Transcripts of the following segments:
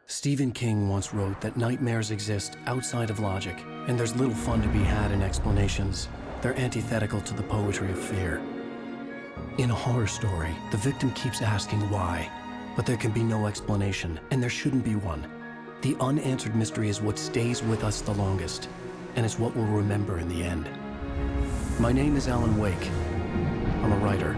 Stephen King once wrote that nightmares exist outside of logic, and there's little fun to be had in explanations. They're antithetical to the poetry of fear. In a horror story, the victim keeps asking why, but there can be no explanation, and there shouldn't be one. The unanswered mystery is what stays with us the longest, and it's what we'll remember in the end. My name is Alan Wake. I'm a writer.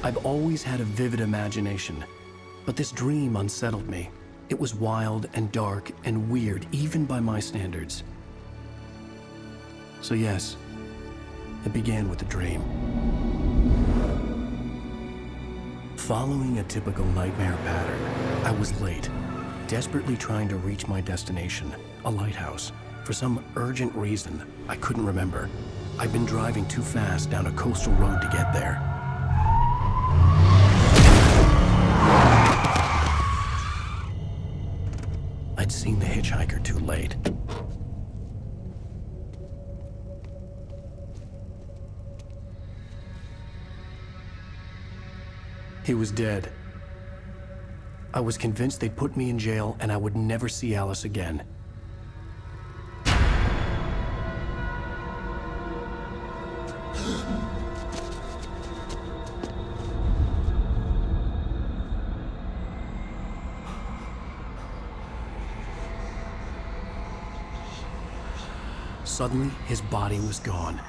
I've always had a vivid imagination, but this dream unsettled me. It was wild and dark and weird, even by my standards. So yes, it began with a dream. Following a typical nightmare pattern, I was late, desperately trying to reach my destination, a lighthouse. For some urgent reason, I couldn't remember. I'd been driving too fast down a coastal road to get there. I'd seen the hitchhiker too late. He was dead. I was convinced they'd put me in jail and I would never see Alice again. Suddenly, his body was gone.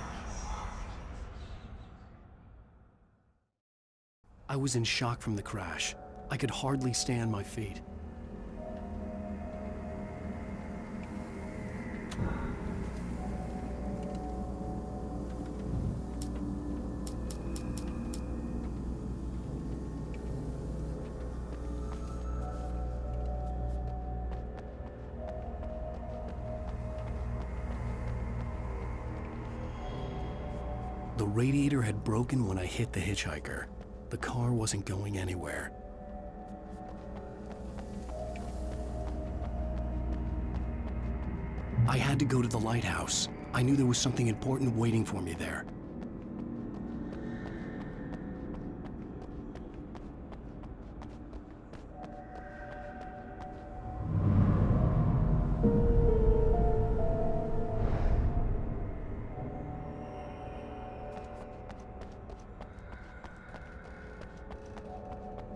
I was in shock from the crash. I could hardly stand my feet. The radiator had broken when I hit the hitchhiker. The car wasn't going anywhere. I had to go to the lighthouse. I knew there was something important waiting for me there.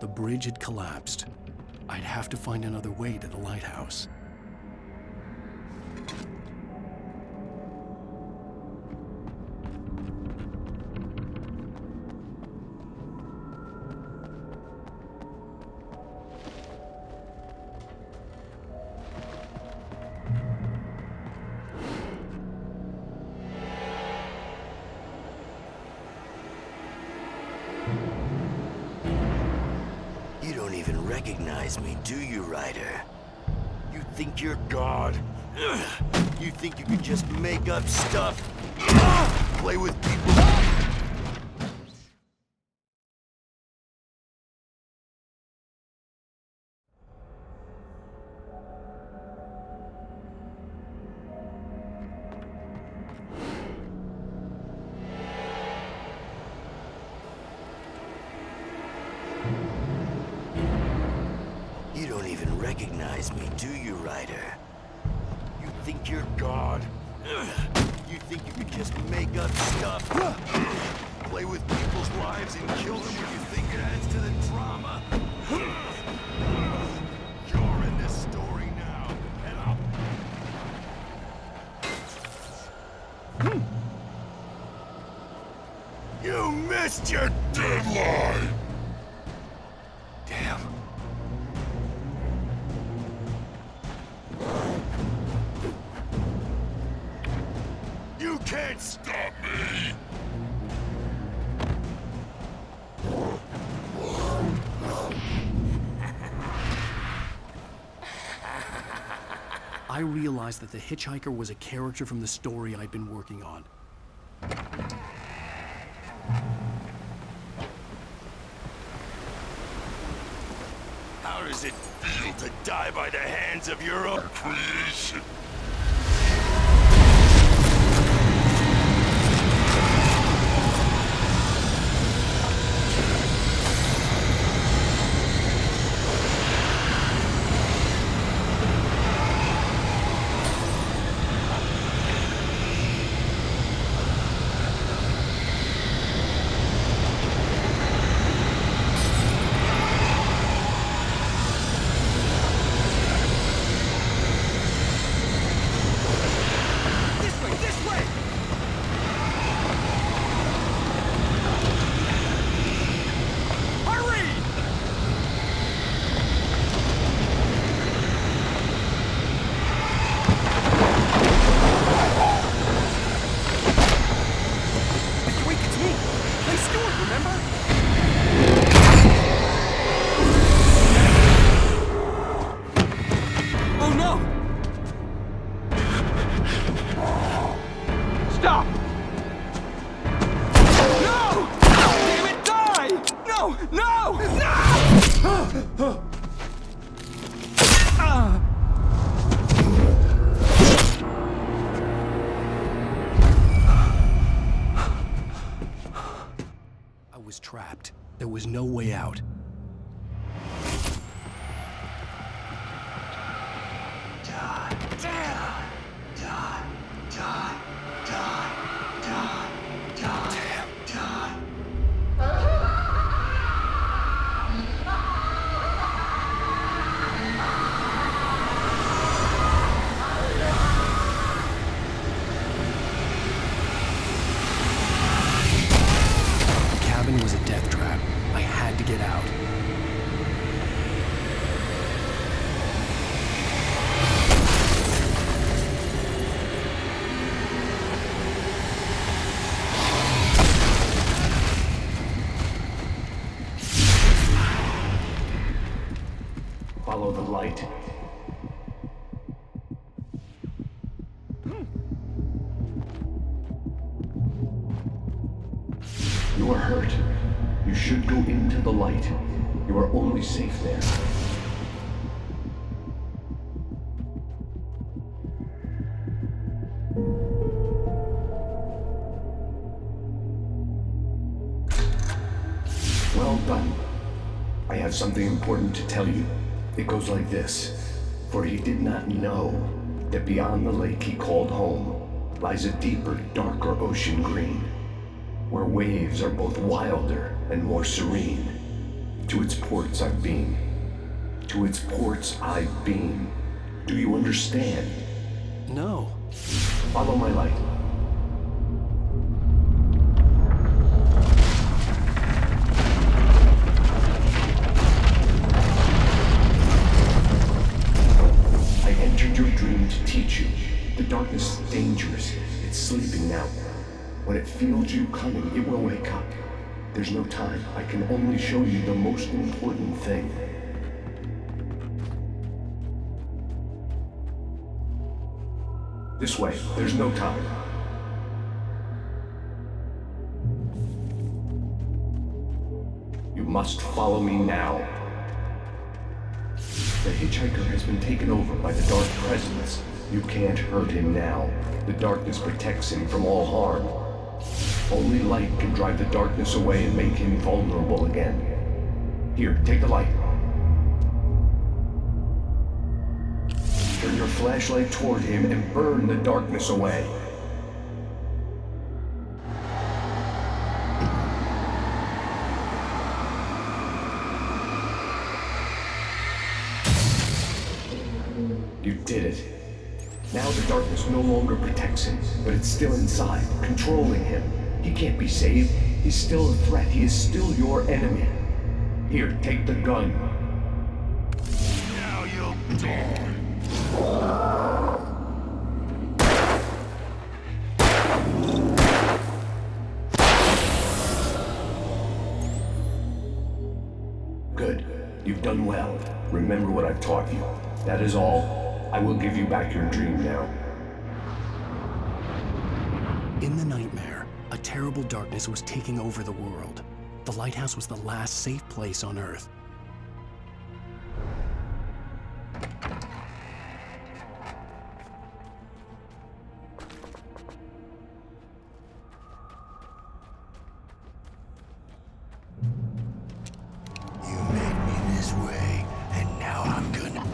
The bridge had collapsed. I'd have to find another way to the lighthouse. You don't even recognize me, do you, Ryder? You think you're God? You think you can just make up stuff? Play with people? You don't even recognize me, do you, Ryder? You think you're God? You think you can just make up stuff? Play with people's lives and kill them when you think it adds to the drama? You're in this story now, and You missed your deadline! Damn. You can't stop me! I realized that the hitchhiker was a character from the story I'd been working on. How does it feel to die by the hands of your own creation? Stop! No! Damn it, die! No! No! No! I was trapped. There was no way out. The cabin was a death trap. I had to get out. Follow the light. You are hurt. You should go into the light. You are only safe there. Well done. I have something important to tell you. It goes like this. For he did not know that beyond the lake he called home lies a deeper, darker ocean green, where waves are both wilder and more serene. To its ports I've been. To its ports I've been. Do you understand? No. Follow my light. I entered your dream to teach you. The darkness is dangerous. It's sleeping now. When it feels you coming, it will wake up. There's no time. I can only show you the most important thing. This way. There's no time. You must follow me now. The hitchhiker has been taken over by the Dark Presence. You can't hurt him now. The darkness protects him from all harm. Only light can drive the darkness away and make him vulnerable again. Here, take the light. Turn your flashlight toward him and burn the darkness away. You did it. Now the darkness no longer protects him, but it's still inside, controlling him. He can't be saved. He's still a threat. He is still your enemy. Here, take the gun. Now you'll die. Good. You've done well. Remember what I've taught you. That is all. I will give you back your dream now. In the nightmare, a terrible darkness was taking over the world. The lighthouse was the last safe place on Earth. You made me this way, and now I'm gonna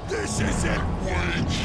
This isn't Witch!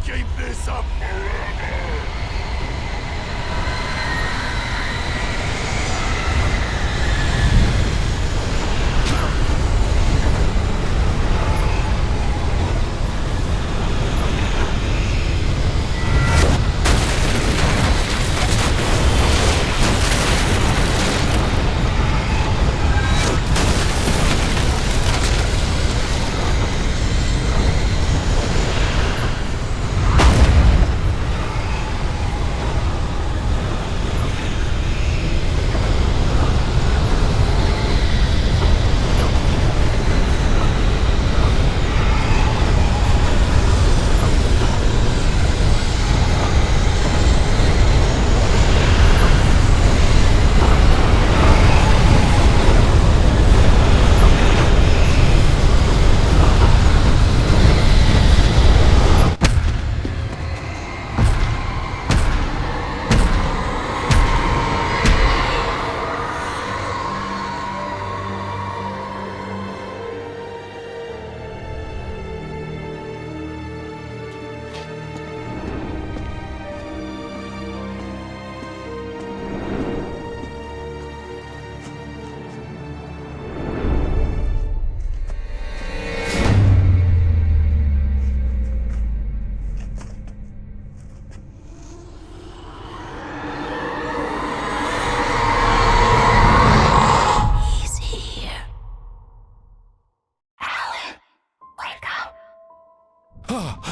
keep this up forever!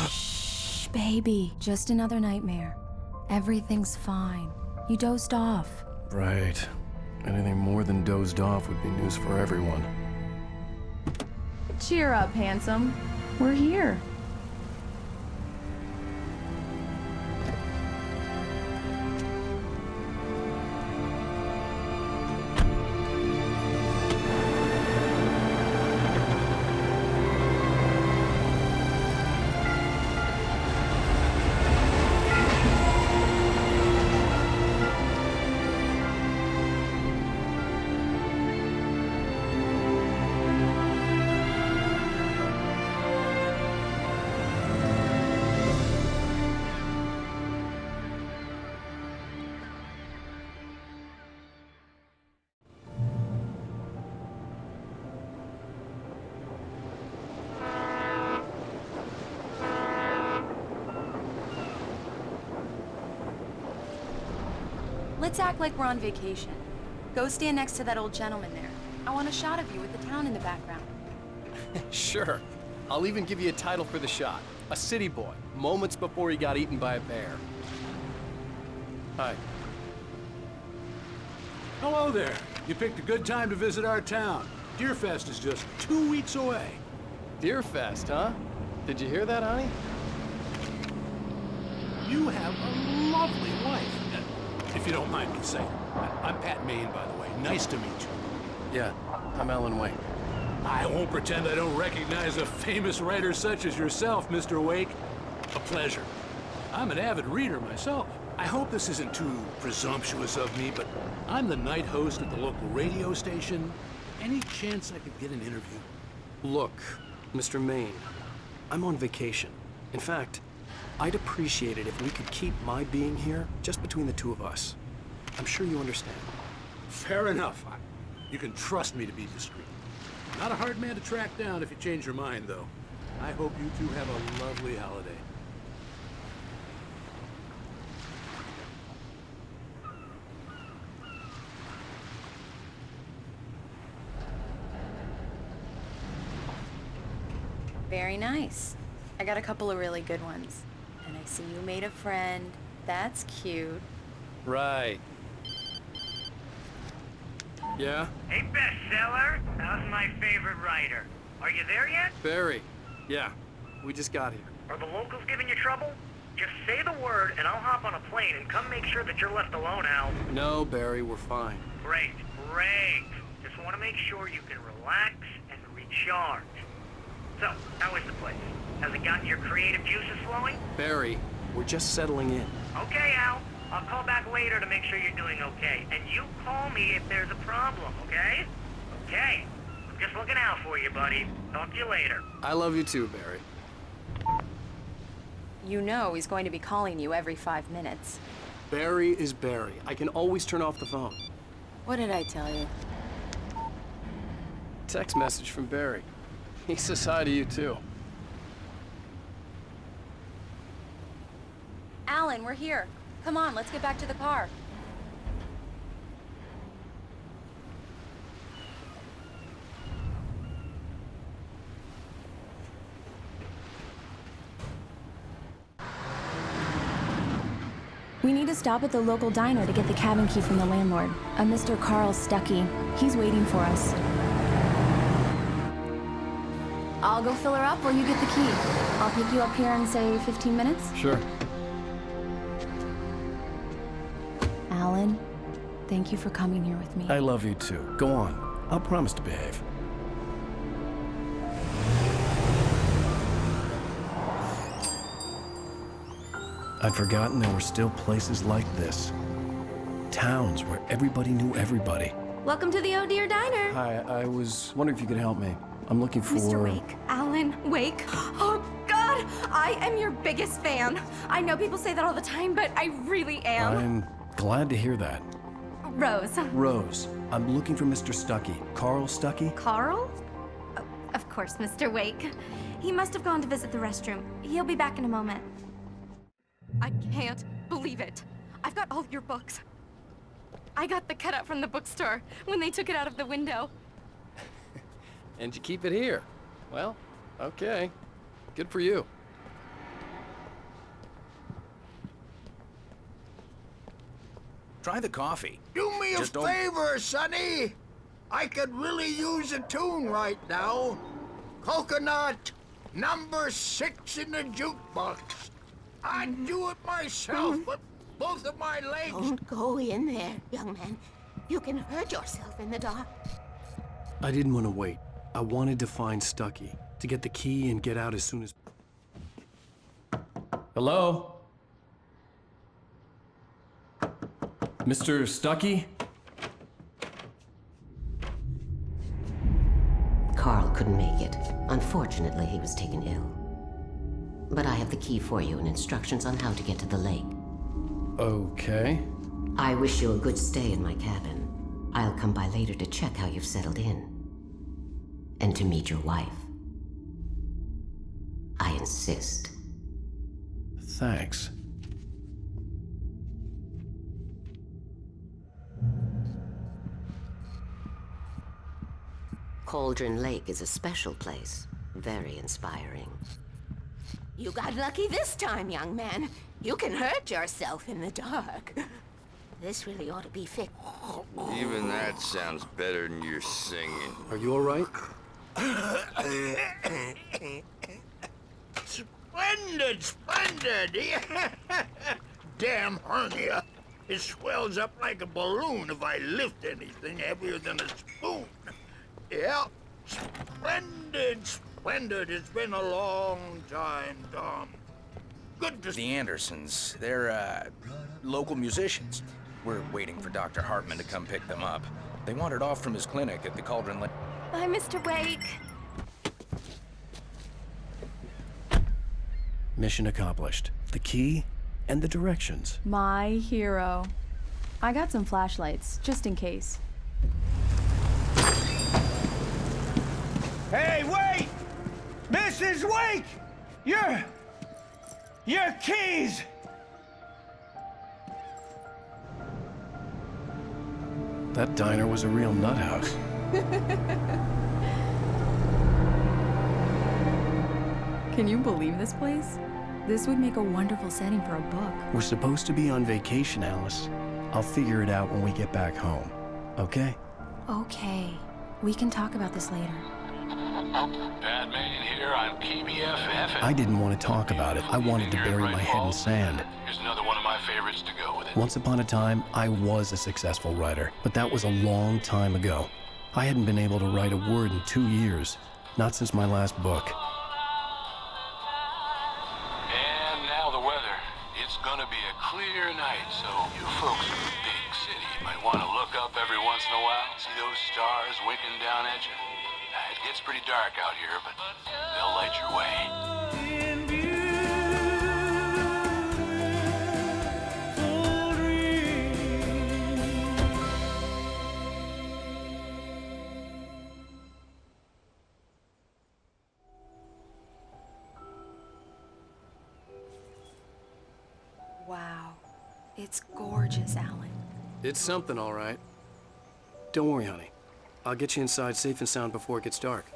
Shh, baby. Just another nightmare. Everything's fine. You dozed off. Right. Anything more than dozed off would be news for everyone. Cheer up, handsome. We're here. Let's act like we're on vacation. Go stand next to that old gentleman there. I want a shot of you with the town in the background. Sure. I'll even give you a title for the shot. A city boy, moments before he got eaten by a bear. Hi. Hello there. You picked a good time to visit our town. Deerfest is just 2 weeks away. Deerfest, huh? Did you hear that, honey? You have a lovely wife. If you don't mind me saying. I'm Pat Maine, by the way. Nice to meet you. Yeah, I'm Alan Wake. I won't pretend I don't recognize a famous writer such as yourself, Mr. Wake. A pleasure. I'm an avid reader myself. I hope this isn't too presumptuous of me, but I'm the night host at the local radio station. Any chance I could get an interview? Look, Mr. Maine, I'm on vacation. In fact, I'd appreciate it if we could keep my being here just between the two of us. I'm sure you understand. Fair enough. You can trust me to be discreet. Not a hard man to track down if you change your mind, though. I hope you two have a lovely holiday. Very nice. I got a couple of really good ones. And I see you made a friend. That's cute. Right. Yeah? Hey, bestseller. How's my favorite writer? Are you there yet? Barry. Yeah, we just got here. Are the locals giving you trouble? Just say the word and I'll hop on a plane and come make sure that you're left alone, Al. No, Barry, we're fine. Great, great. Just want to make sure you can relax and recharge. So, how is the place? Has it gotten your creative juices flowing? Barry, we're just settling in. Okay, Al. I'll call back later to make sure you're doing okay. And you call me if there's a problem, okay? Okay. I'm just looking out for you, buddy. Talk to you later. I love you too, Barry. You know he's going to be calling you every 5 minutes. Barry is Barry. I can always turn off the phone. What did I tell you? Text message from Barry. He says hi to you, too. Alan, we're here. Come on, let's get back to the car. We need to stop at the local diner to get the cabin key from the landlord, a Mr. Carl Stuckey. He's waiting for us. I'll go fill her up while you get the key. I'll pick you up here in, say, 15 minutes? Sure. Alan, thank you for coming here with me. I love you, too. Go on. I'll promise to behave. I'd forgotten there were still places like this. Towns where everybody knew everybody. Welcome to the Oh Dear Diner. Hi, I was wondering if you could help me. I'm looking for... Mr. Wake. Alan Wake. Oh, God! I am your biggest fan. I know people say that all the time, but I really am. I'm glad to hear that. Rose. Rose, I'm looking for Mr. Stuckey. Carl Stuckey? Carl? Oh, of course, Mr. Wake. He must have gone to visit the restroom. He'll be back in a moment. I can't believe it. I've got all your books. I got the cutout from the bookstore when they took it out of the window. And you keep it here. Well, okay. Good for you. Try the coffee. Do me a Just don't- favor, Sonny. I could really use a tune right now. Coconut, number 6 in the jukebox. I'd do it myself, but both of my legs... Don't go in there, young man. You can hurt yourself in the dark. I didn't want to wait. I wanted to find Stuckey, to get the key and get out as soon as... Hello? Mr. Stuckey? Carl couldn't make it. Unfortunately, he was taken ill. But I have the key for you and instructions on how to get to the lake. Okay. I wish you a good stay in my cabin. I'll come by later to check how you've settled in. And to meet your wife. I insist. Thanks. Cauldron Lake is a special place. Very inspiring. You got lucky this time, young man. You can hurt yourself in the dark. This really ought to be fixed. Even that sounds better than your singing. Are you all right? Splendid, splendid! Damn hernia. It swells up like a balloon if I lift anything heavier than a spoon. Yeah, splendid, splendid. It's been a long time, Tom. Good to The Andersons, they're, local musicians. We're waiting for Dr. Hartman to come pick them up. They wandered off from his clinic at the Cauldron Lake. Bye, Mr. Wake. Mission accomplished. The key and the directions. My hero. I got some flashlights, just in case. Hey, wait! Mrs. Wake! Your keys! That diner was a real nut house. Can you believe this place? This would make a wonderful setting for a book. We're supposed to be on vacation, Alice. I'll figure it out when we get back home. Okay? Okay. We can talk about this later. Bad man here on KBFF. I didn't want to talk about it. I wanted to bury my head in sand. Here's another one of my favorites to go with it. Once upon a time, I was a successful writer, but that was a long time ago. I hadn't been able to write a word in 2 years. Not since my last book. And now the weather. It's gonna be a clear night, so you folks in the big city might want to look up every once in a while, see those stars winking down at you. It gets pretty dark out here, but they'll light your way. It's gorgeous, Alan. It's something, all right. Don't worry, honey. I'll get you inside safe and sound before it gets dark.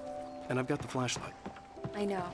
And I've got the flashlight. I know.